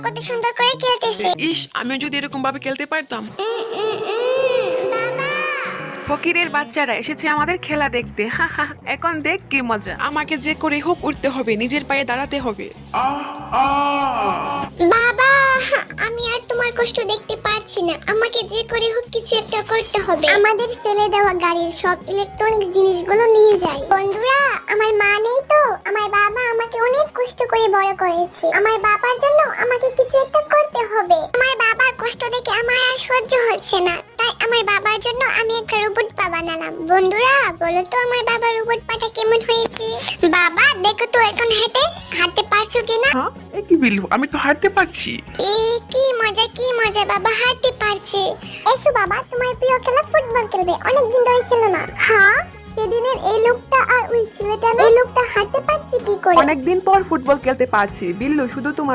কত সুন্দর করে খেলতেছে। ইস, আমিও যদি এরকম ভাবে খেলতে পারতাম। বাবা, ফকিরের বাচ্চারা এসেছে আমাদের খেলা দেখতে। হা হা, এখন দেখ কি মজা। আমাকে যে করে হোক উঠতে হবে, নিজের পায়ে দাঁড়াতে হবে। বাবা, আমি আর তোমার কষ্ট দেখতে পারছি না। আমাকে যে করে হোক কিছু একটা করতে হবে। আমাদের ফেলে দেওয়া গাড়ির সব ইলেকট্রনিক জিনিসগুলো নিয়ে যাই। বন্ধুরা, আমার মা নেই তো, আমার বাবা আমাকে অনেক কষ্ট করে বড় করেছে। আমার বাবার জন্য আমাকে কিছু একটা করতে হবে। আমার বাবার কষ্ট দেখে আমার আর সহ্য হচ্ছে না, তাই আমার বাবার জন্য আমি একটা রোবট পা বানালাম। বন্ধুরা, বলো তো আমার বাবার রোবট পাটা কেমন হয়েছে? বাবা, দেখো তো এখন হাঁটতে পারছো কিনা? হ্যাঁ, এ কি বিল্লু, আমি তো হাঁটতে পারছি। কি মজা, বাবা হাঁটতে পারছে। এসো বাবা, তোমার প্রিয় খেলা ফুটবল খেলবে, অনেকদিন ধরে খেলো না। হ্যাঁ, সেদিনের এই লোকটা আর ওই ছেলেটা, এই লোকটা হাঁটতে পারছে কি করে? অনেকদিন পর ফুটবল খেলতে পারছি বিল্লু, শুধু তোমার